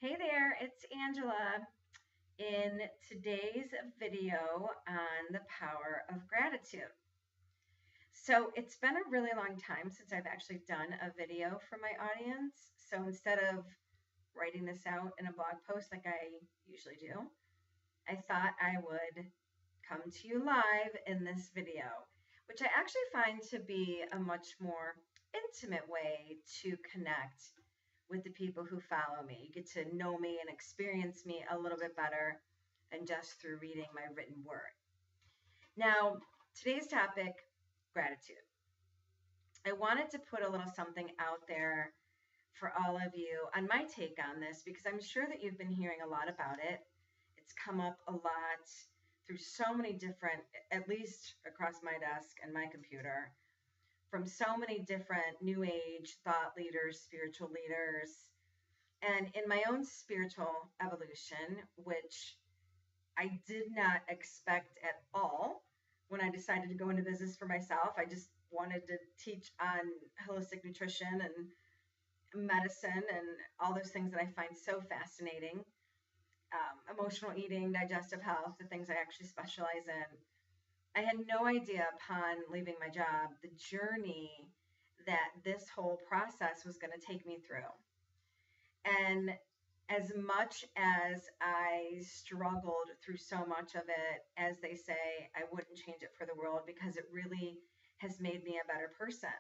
Hey there, it's Angela in today's video on the power of gratitude. So it's been a really long time since I've actually done a video for my audience. So instead of writing this out in a blog post like I usually do, I thought I would come to you live in this video, which I actually find to be a much more intimate way to connect with the people who follow me. You get to know me and experience me a little bit better than just through reading my written word. Now, today's topic, gratitude. I wanted to put a little something out there for all of you on my take on this because I'm sure that you've been hearing a lot about it. It's come up a lot through so many different, at least across my desk and my computer, from so many different new age thought leaders, spiritual leaders, and in my own spiritual evolution, which I did not expect at all when I decided to go into business for myself. I just wanted to teach on holistic nutrition and medicine and all those things that I find so fascinating. Emotional eating, digestive health, the things I actually specialize in. I had no idea upon leaving my job the journey that this whole process was going to take me through. And as much as I struggled through so much of it, as they say, I wouldn't change it for the world because it really has made me a better person.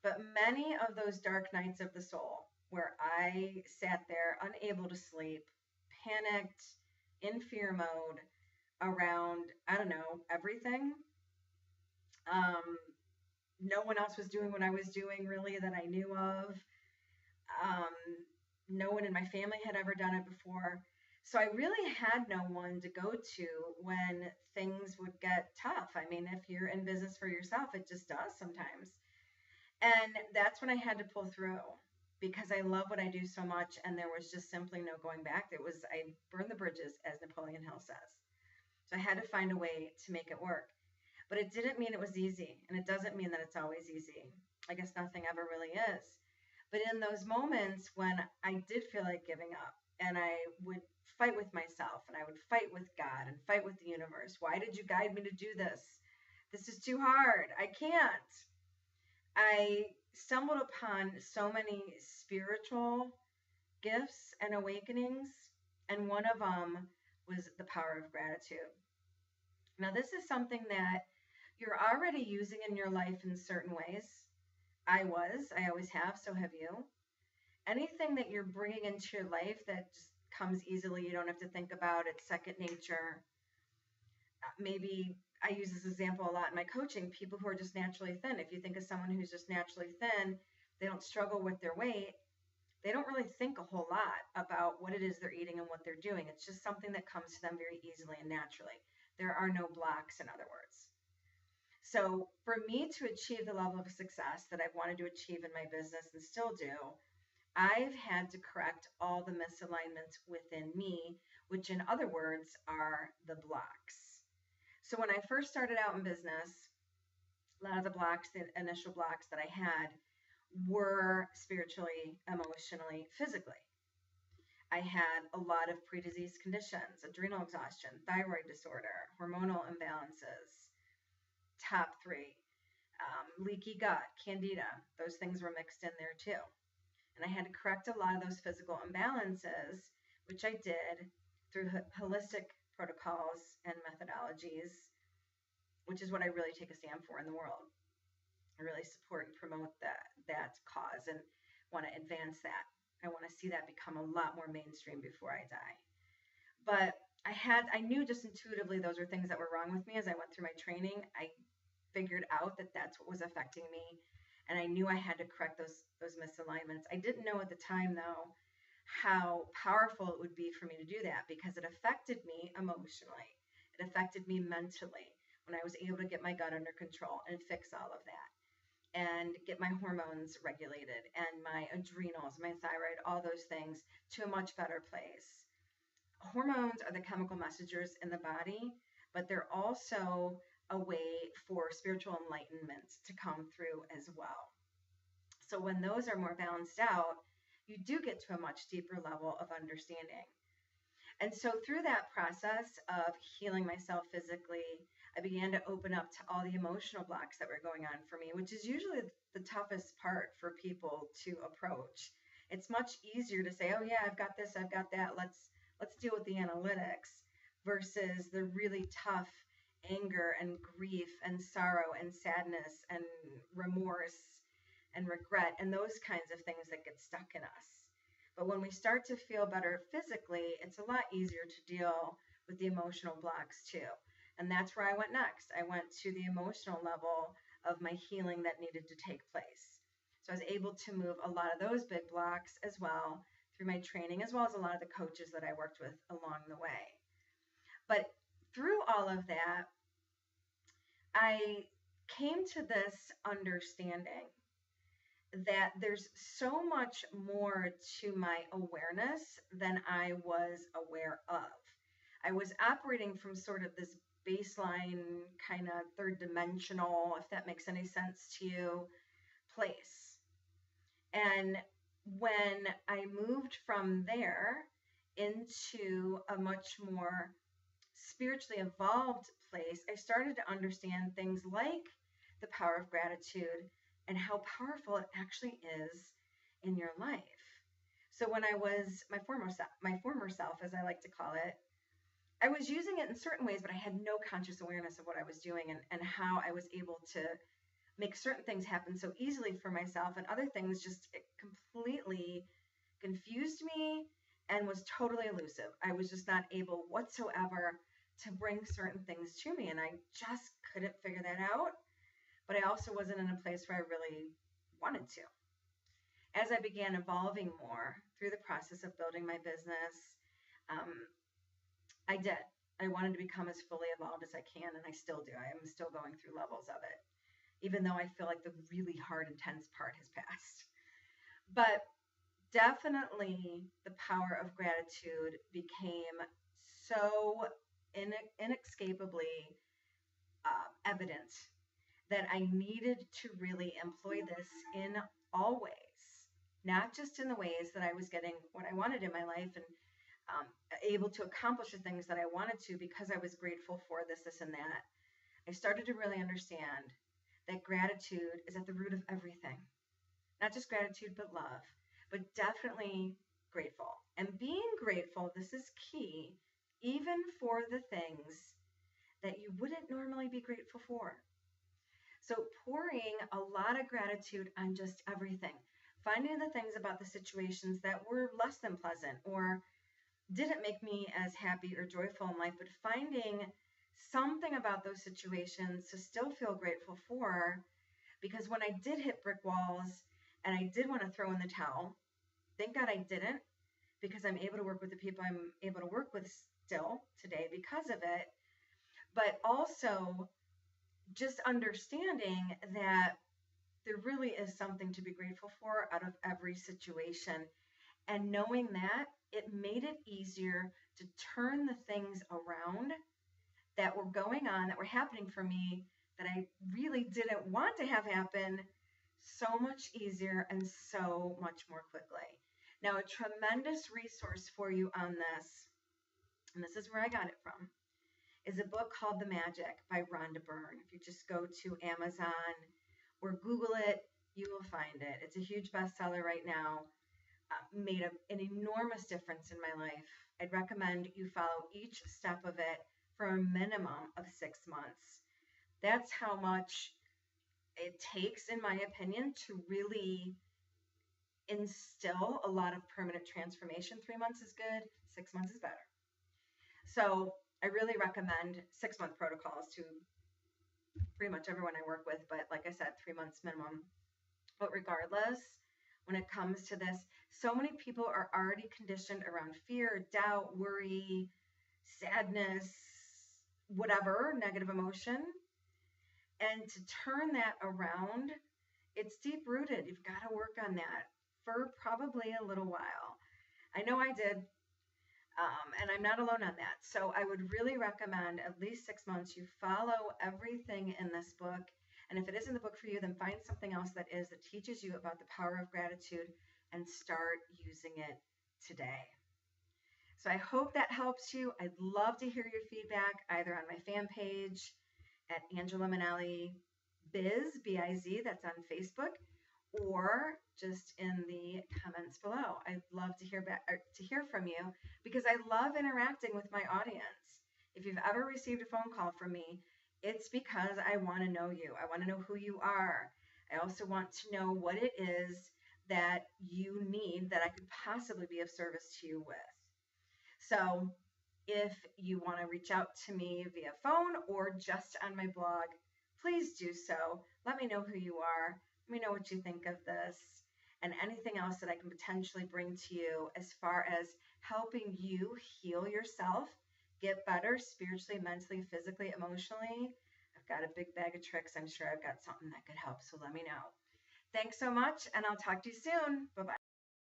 But many of those dark nights of the soul, where I sat there unable to sleep, panicked, in fear mode around, I don't know, everything. No one else was doing what I was doing really that I knew of. Um, no one in my family had ever done it before. So I really had no one to go to when things would get tough. I mean, if you're in business for yourself, it just does sometimes. And that's when I had to pull through because I love what I do so much. And there was just simply no going back. I burned the bridges, as Napoleon Hill says. So I had to find a way to make it work. But it didn't mean it was easy. And it doesn't mean that it's always easy. I guess nothing ever really is. But in those moments when I did feel like giving up and I would fight with myself and I would fight with God and fight with the universe, why did you guide me to do this? This is too hard. I can't. I stumbled upon so many spiritual gifts and awakenings, and one of them was the power of gratitude. Now, this is something that you're already using in your life in certain ways. I always have, so have you. Anything that you're bringing into your life that just comes easily, you don't have to think about it, second nature. Maybe I use this example a lot in my coaching, people who are just naturally thin. If you think of someone who's just naturally thin, they don't struggle with their weight. They don't really think a whole lot about what it is they're eating and what they're doing. It's just something that comes to them very easily and naturally. There are no blocks, in other words. So for me to achieve the level of success that I've wanted to achieve in my business and still do, I've had to correct all the misalignments within me, which in other words are the blocks. So when I first started out in business, a lot of the blocks, the initial blocks that I had were spiritually, emotionally, physically. I had a lot of pre-disease conditions, adrenal exhaustion, thyroid disorder, hormonal imbalances, top three, leaky gut, candida. Those things were mixed in there too. And I had to correct a lot of those physical imbalances, which I did through holistic protocols and methodologies, which is what I really take a stand for in the world. I really support and promote that cause and want to advance that. I want to see that become a lot more mainstream before I die. But I knew just intuitively those were things that were wrong with me as I went through my training. I figured out that that's what was affecting me, and I knew I had to correct those misalignments. I didn't know at the time though how powerful it would be for me to do that because it affected me emotionally. It affected me mentally when I was able to get my gut under control and fix all of that and get my hormones regulated and my adrenals, my thyroid, all those things to a much better place. Hormones are the chemical messengers in the body, but they're also a way for spiritual enlightenment to come through as well. So when those are more balanced out, you do get to a much deeper level of understanding. And so through that process of healing myself physically, I began to open up to all the emotional blocks that were going on for me, which is usually the toughest part for people to approach. It's much easier to say, "Oh yeah, I've got this, I've got that. Let's deal with the analytics," versus the really tough anger and grief and sorrow and sadness and remorse and regret and those kinds of things that get stuck in us. But when we start to feel better physically, it's a lot easier to deal with the emotional blocks too. And that's where I went next. I went to the emotional level of my healing that needed to take place. So I was able to move a lot of those big blocks as well through my training, as well as a lot of the coaches that I worked with along the way. But through all of that, I came to this understanding that there's so much more to my awareness than I was aware of. I was operating from sort of this baseline, kind of third dimensional, if that makes any sense to you, place. And when I moved from there into a much more spiritually evolved place, I started to understand things like the power of gratitude and how powerful it actually is in your life. So when I was my former self, as I like to call it, I was using it in certain ways, but I had no conscious awareness of what I was doing and how I was able to make certain things happen so easily for myself, and other things just completely confused me and was totally elusive. I was just not able whatsoever to bring certain things to me, and I just couldn't figure that out. But I also wasn't in a place where I really wanted to. As I began evolving more through the process of building my business, I did. I wanted to become as fully evolved as I can, and I still do. I am still going through levels of it, even though I feel like the really hard, intense part has passed. But definitely the power of gratitude became so inexcapably evident that I needed to really employ this in all ways, not just in the ways that I was getting what I wanted in my life and able to accomplish the things that I wanted to because I was grateful for this, and that. I started to really understand that gratitude is at the root of everything. Not just gratitude, but love, but definitely grateful. And being grateful, this is key, even for the things that you wouldn't normally be grateful for. So pouring a lot of gratitude on just everything, finding the things about the situations that were less than pleasant or didn't make me as happy or joyful in life, but finding something about those situations to still feel grateful for. Because when I did hit brick walls and I did want to throw in the towel, thank God I didn't, because I'm able to work with the people I'm able to work with still today because of it. But also just understanding that there really is something to be grateful for out of every situation. And knowing that, it made it easier to turn the things around that were going on, that were happening for me, that I really didn't want to have happen, so much easier and so much more quickly. Now, a tremendous resource for you on this, and this is where I got it from, is a book called The Magic by Rhonda Byrne. If you just go to Amazon or Google it, you will find it. It's a huge bestseller right now. Made an enormous difference in my life. I'd recommend you follow each step of it for a minimum of 6 months. That's how much it takes, in my opinion, to really instill a lot of permanent transformation. 3 months is good, 6 months is better. So I really recommend 6-month protocols to pretty much everyone I work with, but like I said, 3 months minimum. But regardless, when it comes to this, so many people are already conditioned around fear, doubt, worry, sadness, whatever, negative emotion. And to turn that around, it's deep rooted. You've got to work on that for probably a little while. I know I did. And I'm not alone on that. So I would really recommend at least 6 months you follow everything in this book. And if it isn't the book for you, then find something else that is, that teaches you about the power of gratitude and start using it today. So I hope that helps you. I'd love to hear your feedback either on my fan page at Angela Minnelli Biz, B-I-Z, that's on Facebook, or just in the comments below. I'd love to hear from you because I love interacting with my audience. If you've ever received a phone call from me, it's because I want to know you. I want to know who you are. I also want to know what it is that you need that I could possibly be of service to you with. So if you want to reach out to me via phone or just on my blog, please do so. Let me know who you are. Let me know what you think of this and anything else that I can potentially bring to you as far as helping you heal yourself, get better spiritually, mentally, physically, emotionally. I've got a big bag of tricks. I'm sure I've got something that could help. So let me know. Thanks so much, and I'll talk to you soon. Bye-bye.